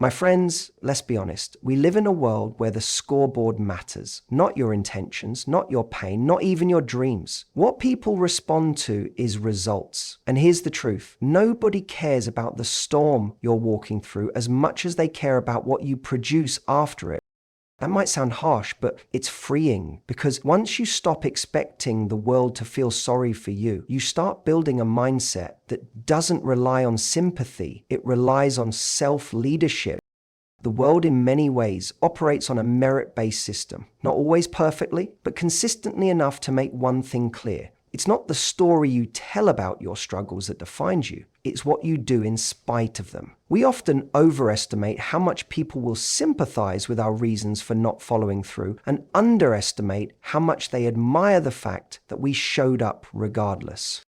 My friends, let's be honest. We live in a world where the scoreboard matters, not your intentions, not your pain, not even your dreams. What people respond to is results. And here's the truth. Nobody cares about the storm you're walking through as much as they care about what you produce after it. That might sound harsh, but it's freeing, because once you stop expecting the world to feel sorry for you, you start building a mindset that doesn't rely on sympathy. It relies on self-leadership. The world in many ways operates on a merit-based system, not always perfectly, but consistently enough to make one thing clear. It's not the story you tell about your struggles that defines you. It's what you do in spite of them. We often overestimate how much people will sympathize with our reasons for not following through and underestimate how much they admire the fact that we showed up regardless.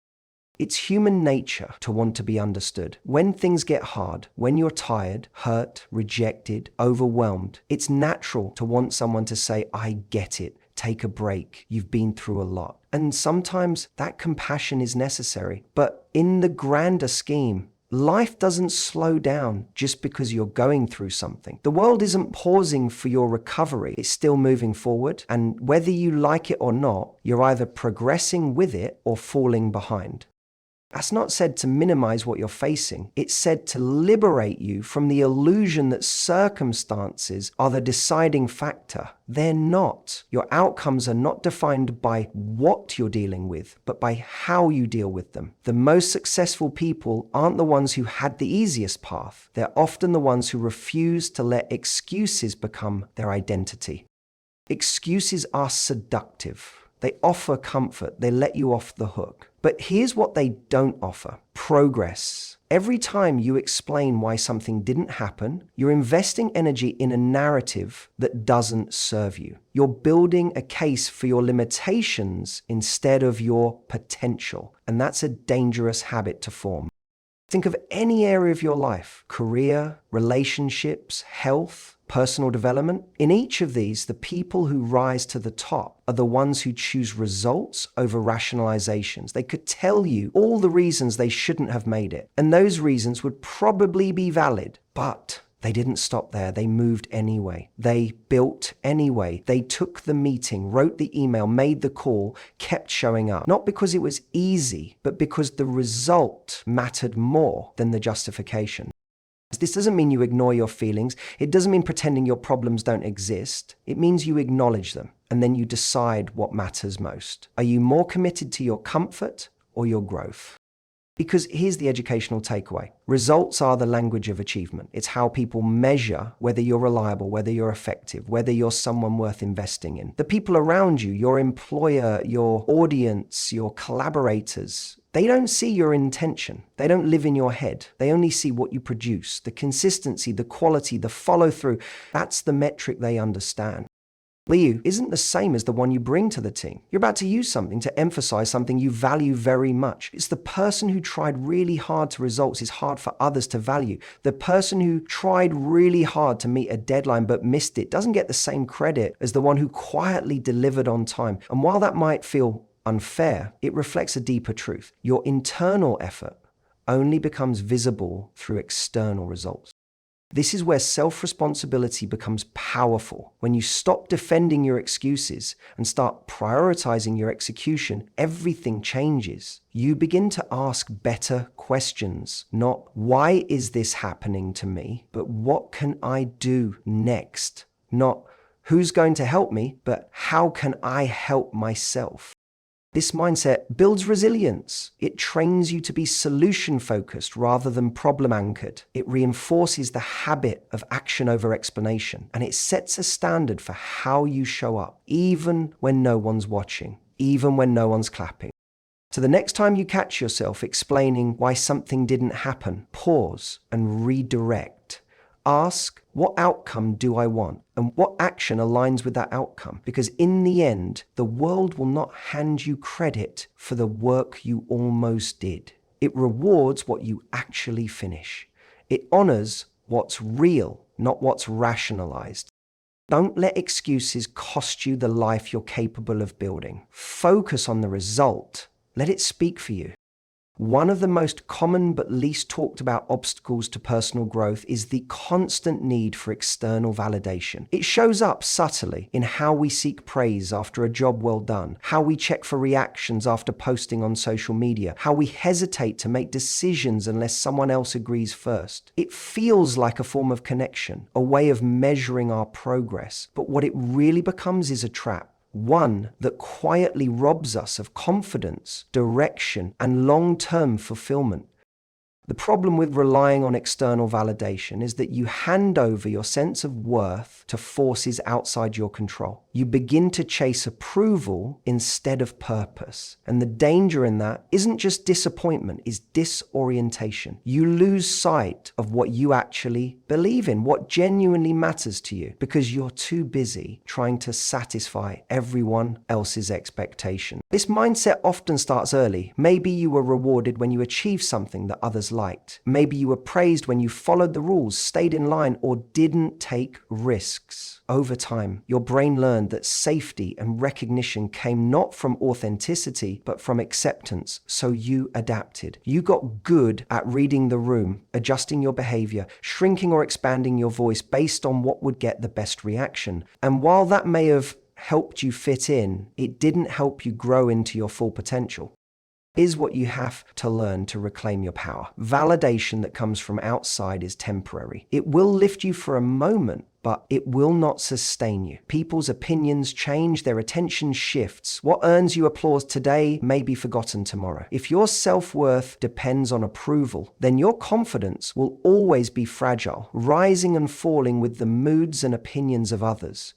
It's human nature to want to be understood. When things get hard, when you're tired, hurt, rejected, overwhelmed, it's natural to want someone to say, "I get it. Take a break. You've been through a lot." And sometimes that compassion is necessary. But in the grander scheme, life doesn't slow down just because you're going through something. The world isn't pausing for your recovery. It's still moving forward. And whether you like it or not, you're either progressing with it or falling behind. That's not said to minimize what you're facing. It's said to liberate you from the illusion that circumstances are the deciding factor. They're not. Your outcomes are not defined by what you're dealing with, but by how you deal with them. The most successful people aren't the ones who had the easiest path. They're often the ones who refuse to let excuses become their identity. Excuses are seductive. They offer comfort. They let you off the hook. But here's what they don't offer: progress. Every time you explain why something didn't happen, you're investing energy in a narrative that doesn't serve you. You're building a case for your limitations instead of your potential. And that's a dangerous habit to form. Think of any area of your life: career, relationships, health, personal development. In each of these, the people who rise to the top are the ones who choose results over rationalizations. They could tell you all the reasons they shouldn't have made it, and those reasons would probably be valid, but they didn't stop there. They moved anyway. They built anyway. They took the meeting, wrote the email, made the call, kept showing up. Not because it was easy, but because the result mattered more than the justification. This doesn't mean you ignore your feelings. It doesn't mean pretending your problems don't exist. It means you acknowledge them, and then you decide what matters most. Are you more committed to your comfort or your growth? Because here's the educational takeaway. Results are the language of achievement. It's how people measure whether you're reliable, whether you're effective, whether you're someone worth investing in. The people around you, your employer, your audience, your collaborators, they don't see your intention. They don't live in your head. They only see what you produce, the consistency, the quality, the follow-through. That's the metric they understand. Value isn't the same as the one you bring to the team. You're about to use something to emphasize something you value very much. It's the person who tried really hard to results is hard for others to value. The person who tried really hard to meet a deadline but missed it doesn't get the same credit as the one who quietly delivered on time. And while that might feel unfair, it reflects a deeper truth. Your internal effort only becomes visible through external results. This is where self-responsibility becomes powerful. When you stop defending your excuses and start prioritizing your execution, everything changes. You begin to ask better questions, not "why is this happening to me?" but "what can I do next?" Not "who's going to help me?" but "how can I help myself?" This mindset builds resilience. It trains you to be solution-focused rather than problem-anchored. It reinforces the habit of action over explanation, and it sets a standard for how you show up, even when no one's watching, even when no one's clapping. So the next time you catch yourself explaining why something didn't happen, pause and redirect. Ask, what outcome do I want? And what action aligns with that outcome? Because in the end, the world will not hand you credit for the work you almost did. It rewards what you actually finish. It honors what's real, not what's rationalized. Don't let excuses cost you the life you're capable of building. Focus on the result. Let it speak for you. One of the most common but least talked about obstacles to personal growth is the constant need for external validation. It shows up subtly in how we seek praise after a job well done, how we check for reactions after posting on social media, how we hesitate to make decisions unless someone else agrees first. It feels like a form of connection, a way of measuring our progress, but what it really becomes is a trap. One that quietly robs us of confidence, direction, and long-term fulfillment. The problem with relying on external validation is that you hand over your sense of worth to forces outside your control. You begin to chase approval instead of purpose. And the danger in that isn't just disappointment, it's disorientation. You lose sight of what you actually believe in, what genuinely matters to you, because you're too busy trying to satisfy everyone else's expectation. This mindset often starts early. Maybe you were rewarded when you achieved something that others liked. Maybe you were praised when you followed the rules, stayed in line, or didn't take risks. Over time, your brain learned that safety and recognition came not from authenticity, but from acceptance, so you adapted. You got good at reading the room, adjusting your behavior, shrinking or expanding your voice based on what would get the best reaction. And while that may have helped you fit in, it didn't help you grow into your full potential. Is what you have to learn to reclaim your power. Validation that comes from outside is temporary. It will lift you for a moment, but it will not sustain you. People's opinions change, their attention shifts. What earns you applause today may be forgotten tomorrow. If your self-worth depends on approval, then your confidence will always be fragile, rising and falling with the moods and opinions of others.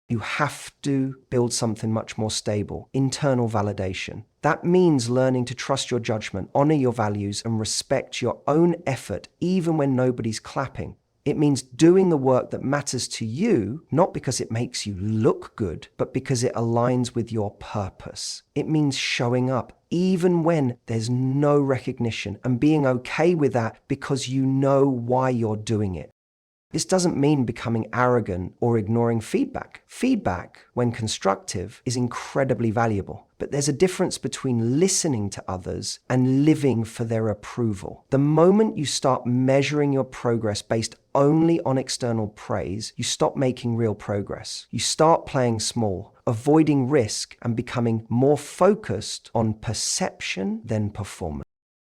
You have to build something much more stable, internal validation. That means learning to trust your judgment, honor your values, and respect your own effort even when nobody's clapping. It means doing the work that matters to you, not because it makes you look good, but because it aligns with your purpose. It means showing up even when there's no recognition and being okay with that because you know why you're doing it. This doesn't mean becoming arrogant or ignoring feedback. Feedback, when constructive, is incredibly valuable. But there's a difference between listening to others and living for their approval. The moment you start measuring your progress based only on external praise, you stop making real progress. You start playing small, avoiding risk, and becoming more focused on perception than performance.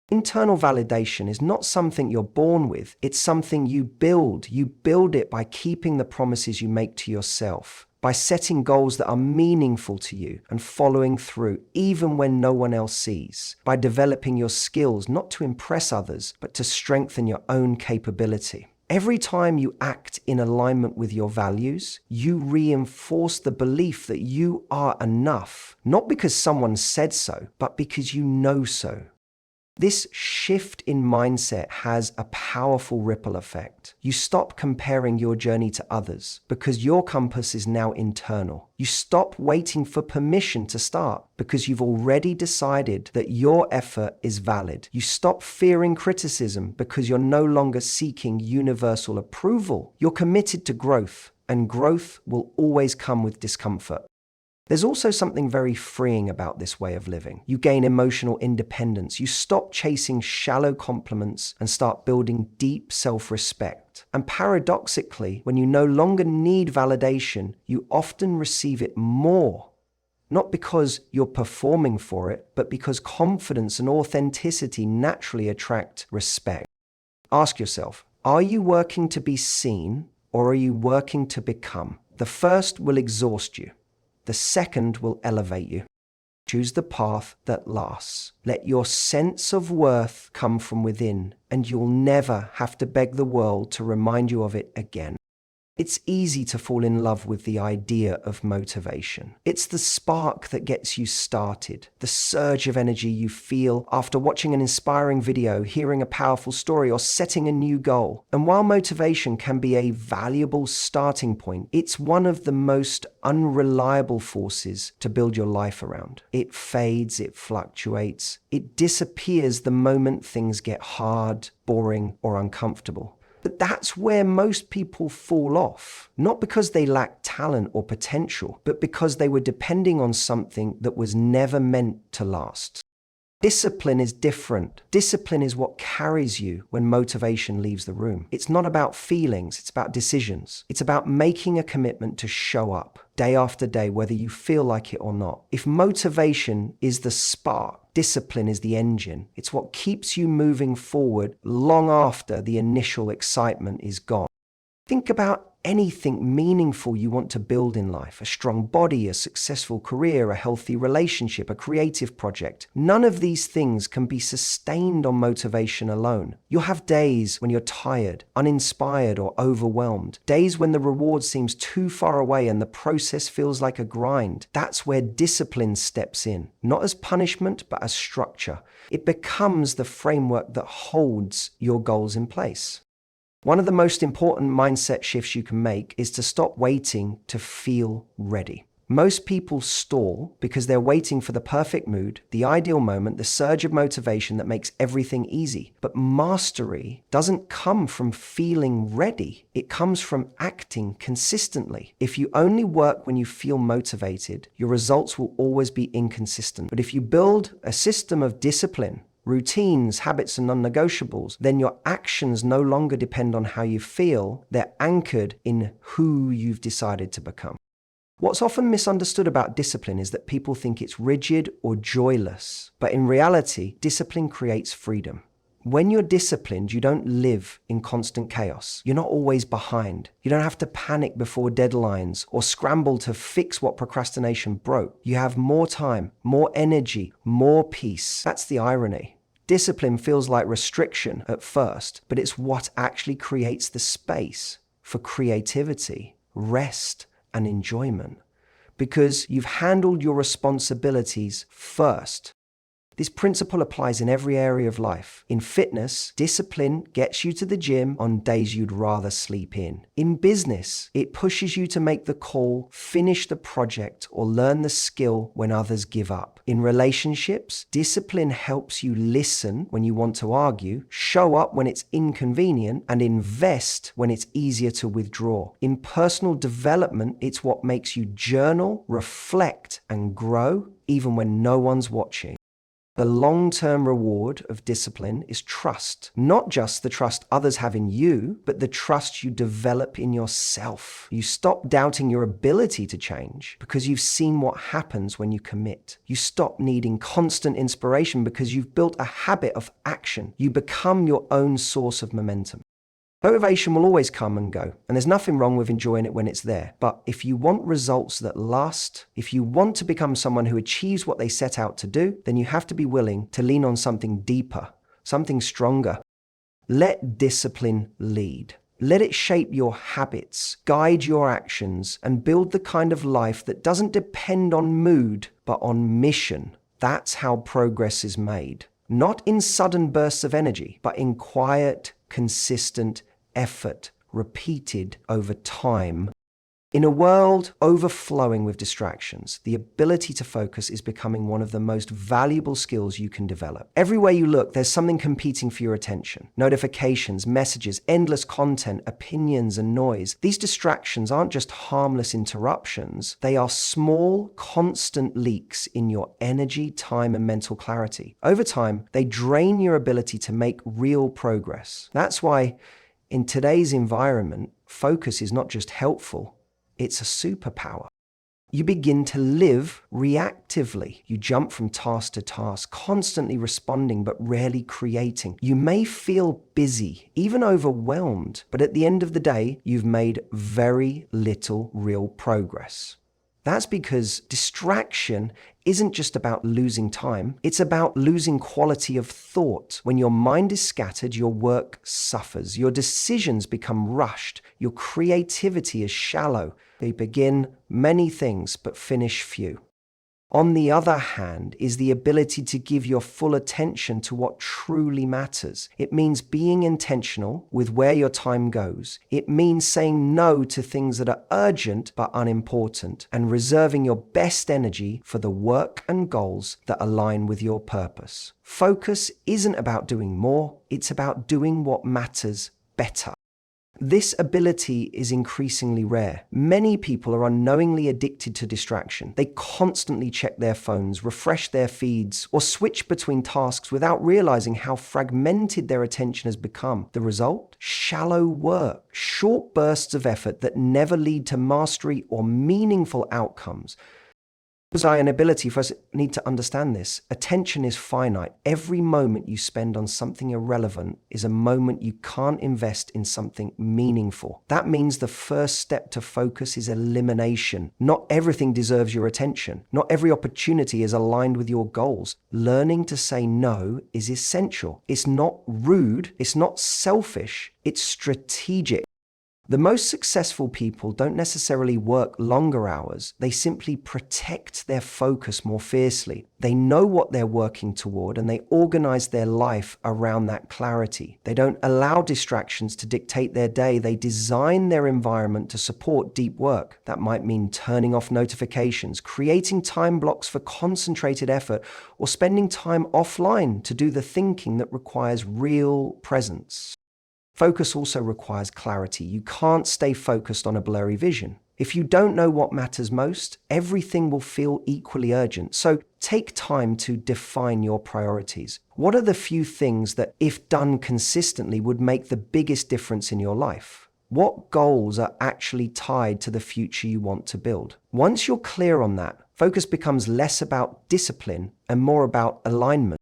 Internal validation is not something you're born with, it's something you build. You build it by keeping the promises you make to yourself, by setting goals that are meaningful to you and following through even when no one else sees, by developing your skills not to impress others, but to strengthen your own capability. Every time you act in alignment with your values, you reinforce the belief that you are enough, not because someone said so, but because you know so. This shift in mindset has a powerful ripple effect. You stop comparing your journey to others because your compass is now internal. You stop waiting for permission to start because you've already decided that your effort is valid. You stop fearing criticism because you're no longer seeking universal approval. You're committed to growth, and growth will always come with discomfort. There's also something very freeing about this way of living. You gain emotional independence. You stop chasing shallow compliments and start building deep self-respect. And paradoxically, when you no longer need validation, you often receive it more. Not because you're performing for it, but because confidence and authenticity naturally attract respect. Ask yourself, are you working to be seen or are you working to become? The first will exhaust you. The second will elevate you. Choose the path that lasts. Let your sense of worth come from within, and you'll never have to beg the world to remind you of it again. It's easy to fall in love with the idea of motivation. It's the spark that gets you started, the surge of energy you feel after watching an inspiring video, hearing a powerful story, or setting a new goal. And while motivation can be a valuable starting point, it's one of the most unreliable forces to build your life around. It fades, it fluctuates, it disappears the moment things get hard, boring, or uncomfortable. But that's where most people fall off, not because they lack talent or potential, but because they were depending on something that was never meant to last. Discipline is different. Discipline is what carries you when motivation leaves the room. It's not about feelings, it's about decisions. It's about making a commitment to show up day after day, whether you feel like it or not. If motivation is the spark, discipline is the engine. It's what keeps you moving forward long after the initial excitement is gone. Think about anything meaningful you want to build in life: a strong body, a successful career, a healthy relationship, a creative project. None of these things can be sustained on motivation alone. You'll have days when you're tired, uninspired, or overwhelmed. Days when the reward seems too far away and the process feels like a grind. That's where discipline steps in, not as punishment, but as structure. It becomes the framework that holds your goals in place. One of the most important mindset shifts you can make is to stop waiting to feel ready. Most people stall because they're waiting for the perfect mood, the ideal moment, the surge of motivation that makes everything easy. But mastery doesn't come from feeling ready. It comes from acting consistently. If you only work when you feel motivated, your results will always be inconsistent. But if you build a system of discipline, routines, habits, and non-negotiables, then your actions no longer depend on how you feel. They're anchored in who you've decided to become. What's often misunderstood about discipline is that people think it's rigid or joyless. But in reality, discipline creates freedom. When you're disciplined, you don't live in constant chaos. You're not always behind. You don't have to panic before deadlines or scramble to fix what procrastination broke. You have more time, more energy, more peace. That's the irony. Discipline feels like restriction at first, but it's what actually creates the space for creativity, rest, and enjoyment, because you've handled your responsibilities first. This principle applies in every area of life. In fitness, discipline gets you to the gym on days you'd rather sleep in. In business, it pushes you to make the call, finish the project, or learn the skill when others give up. In relationships, discipline helps you listen when you want to argue, show up when it's inconvenient, and invest when it's easier to withdraw. In personal development, it's what makes you journal, reflect, and grow, even when no one's watching. The long-term reward of discipline is trust. Not just the trust others have in you, but the trust you develop in yourself. You stop doubting your ability to change because you've seen what happens when you commit. You stop needing constant inspiration because you've built a habit of action. You become your own source of momentum. Motivation will always come and go, and there's nothing wrong with enjoying it when it's there. But if you want results that last, if you want to become someone who achieves what they set out to do, then you have to be willing to lean on something deeper, something stronger. Let discipline lead. Let it shape your habits, guide your actions, and build the kind of life that doesn't depend on mood, but on mission. That's how progress is made. Not in sudden bursts of energy, but in quiet, consistent effort, repeated over time. In a world overflowing with distractions, the ability to focus is becoming one of the most valuable skills you can develop. Everywhere you look, there's something competing for your attention. Notifications, messages, endless content, opinions, and noise. These distractions aren't just harmless interruptions. They are small, constant leaks in your energy, time, and mental clarity. Over time, they drain your ability to make real progress. That's why, in today's environment, focus is not just helpful, it's a superpower. You begin to live reactively. You jump from task to task, constantly responding but rarely creating. You may feel busy, even overwhelmed, but at the end of the day, you've made very little real progress. That's because distraction isn't just about losing time, it's about losing quality of thought. When your mind is scattered, your work suffers, your decisions become rushed, your creativity is shallow. They begin many things but finish few. On the other hand is the ability to give your full attention to what truly matters. It means being intentional with where your time goes. It means saying no to things that are urgent but unimportant, and reserving your best energy for the work and goals that align with your purpose. Focus isn't about doing more, it's about doing what matters better. This ability is increasingly rare. Many people are unknowingly addicted to distraction. They constantly check their phones, refresh their feeds, or switch between tasks without realizing how fragmented their attention has become. The result? Shallow work, short bursts of effort that never lead to mastery or meaningful outcomes. An ability for us need to understand this. Attention is finite. Every moment you spend on something irrelevant is a moment you can't invest in something meaningful. That means the first step to focus is elimination. Not everything deserves your attention. Not every opportunity is aligned with your goals. Learning to say no is essential. It's not rude. It's not selfish. It's strategic. The most successful people don't necessarily work longer hours. They simply protect their focus more fiercely. They know what they're working toward and they organize their life around that clarity. They don't allow distractions to dictate their day. They design their environment to support deep work. That might mean turning off notifications, creating time blocks for concentrated effort, or spending time offline to do the thinking that requires real presence. Focus also requires clarity. You can't stay focused on a blurry vision. If you don't know what matters most, everything will feel equally urgent. So take time to define your priorities. What are the few things that, if done consistently, would make the biggest difference in your life? What goals are actually tied to the future you want to build? Once you're clear on that, focus becomes less about discipline and more about alignment.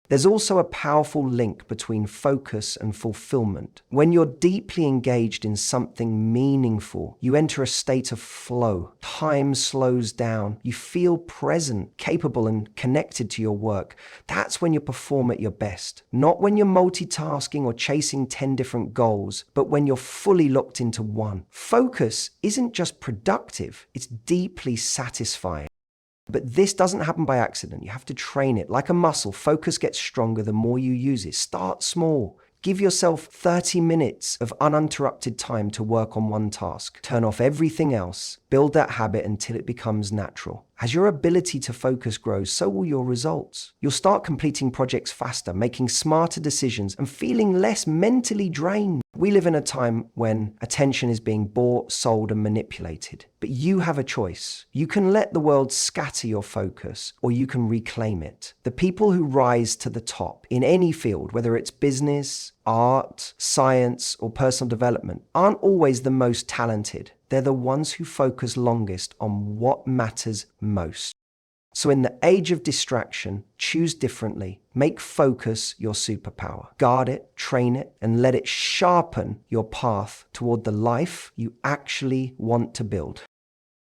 There's also a powerful link between focus and fulfillment. When you're deeply engaged in something meaningful, you enter a state of flow. Time slows down. You feel present, capable, and connected to your work. That's when you perform at your best. Not when you're multitasking or chasing 10 different goals, but when you're fully locked into one. Focus isn't just productive, it's deeply satisfying. But this doesn't happen by accident. You have to train it. Like a muscle, focus gets stronger the more you use it. Start small. Give yourself 30 minutes of uninterrupted time to work on one task. Turn off everything else. Build that habit until it becomes natural. As your ability to focus grows, so will your results. You'll start completing projects faster, making smarter decisions, and feeling less mentally drained. We live in a time when attention is being bought, sold, and manipulated. But you have a choice. You can let the world scatter your focus, or you can reclaim it. The people who rise to the top in any field, whether it's business, art, science, or personal development, aren't always the most talented. They're the ones who focus longest on what matters most. So in the age of distraction, choose differently. Make focus your superpower. Guard it, train it, and let it sharpen your path toward the life you actually want to build.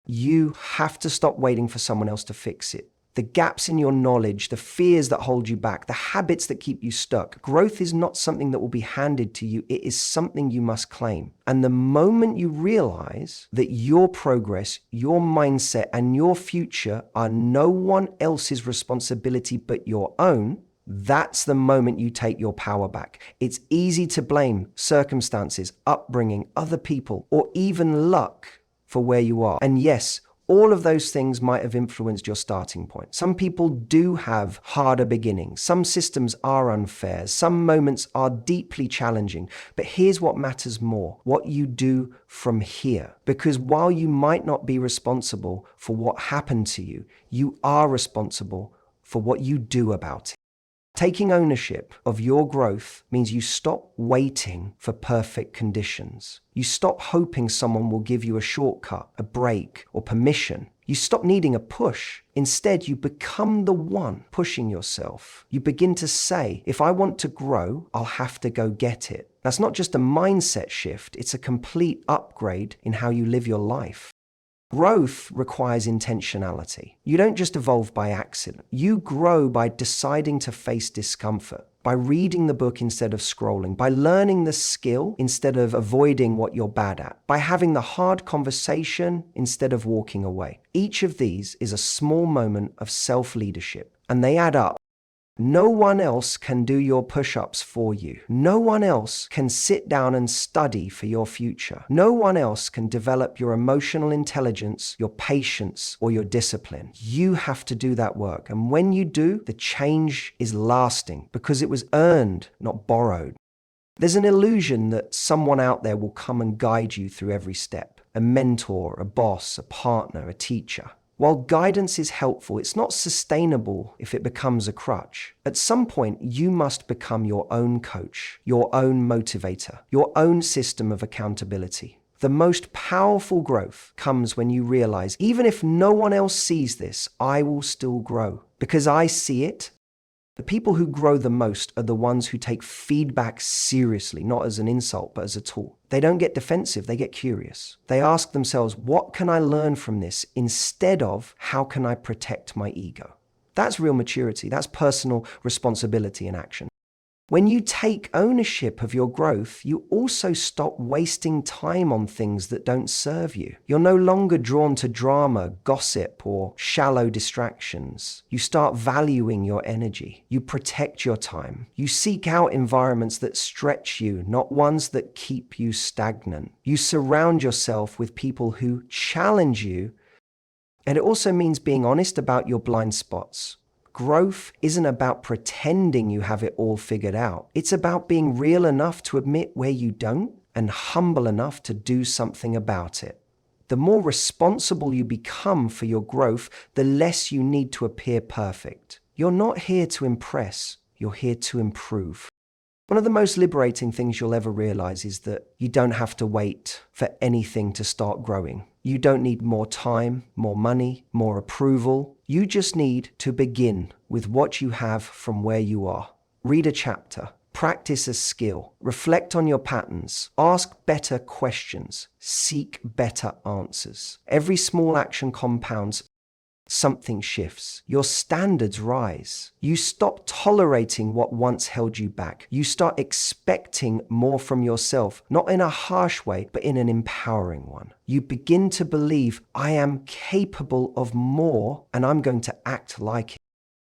You have to stop waiting for someone else to fix it. The gaps in your knowledge, the fears that hold you back, the habits that keep you stuck. Growth is not something that will be handed to you. It is something you must claim. And the moment you realize that your progress, your mindset, and your future are no one else's responsibility but your own, that's the moment you take your power back. It's easy to blame circumstances, upbringing, other people, or even luck for where you are. And yes, all of those things might have influenced your starting point. Some people do have harder beginnings. Some systems are unfair. Some moments are deeply challenging. But here's what matters more: what you do from here. Because while you might not be responsible for what happened to you, you are responsible for what you do about it. Taking ownership of your growth means you stop waiting for perfect conditions. You stop hoping someone will give you a shortcut, a break, or permission. You stop needing a push. Instead, you become the one pushing yourself. You begin to say, if I want to grow, I'll have to go get it. That's not just a mindset shift, it's a complete upgrade in how you live your life. Growth requires intentionality. You don't just evolve by accident. You grow by deciding to face discomfort, by reading the book instead of scrolling, by learning the skill instead of avoiding what you're bad at, by having the hard conversation instead of walking away. Each of these is a small moment of self-leadership, and they add up. No one else can do your push-ups for you. No one else can sit down and study for your future. No one else can develop your emotional intelligence, your patience, or your discipline. You have to do that work. And when you do, the change is lasting because it was earned, not borrowed. There's an illusion that someone out there will come and guide you through every step. A mentor, a boss, a partner, a teacher. While guidance is helpful, it's not sustainable if it becomes a crutch. At some point, you must become your own coach, your own motivator, your own system of accountability. The most powerful growth comes when you realize, even if no one else sees this, I will still grow. Because I see it. The people who grow the most are the ones who take feedback seriously, not as an insult, but as a tool. They don't get defensive, they get curious. They ask themselves, what can I learn from this, instead of how can I protect my ego? That's real maturity. That's personal responsibility in action. When you take ownership of your growth, you also stop wasting time on things that don't serve you. You're no longer drawn to drama, gossip, or shallow distractions. You start valuing your energy. You protect your time. You seek out environments that stretch you, not ones that keep you stagnant. You surround yourself with people who challenge you, and it also means being honest about your blind spots. Growth isn't about pretending you have it all figured out. It's about being real enough to admit where you don't and humble enough to do something about it. The more responsible you become for your growth, the less you need to appear perfect. You're not here to impress, you're here to improve. One of the most liberating things you'll ever realize is that you don't have to wait for anything to start growing. You don't need more time, more money, more approval. You just need to begin with what you have from where you are. Read a chapter, practice a skill, reflect on your patterns, ask better questions, seek better answers. Every small action compounds. Something shifts. Your standards rise. You stop tolerating what once held you back. You start expecting more from yourself, not in a harsh way, but in an empowering one. You begin to believe, I am capable of more, and I'm going to act like it.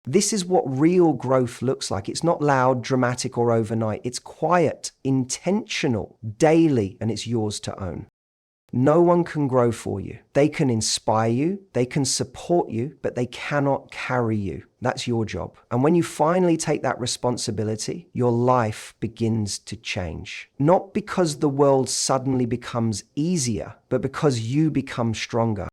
This is what real growth looks like. It's not loud, dramatic, or overnight. It's quiet, intentional, daily, and it's yours to own. No one can grow for you. They can inspire you, they can support you, but they cannot carry you. That's your job. And when you finally take that responsibility, your life begins to change. Not because the world suddenly becomes easier, but because you become stronger.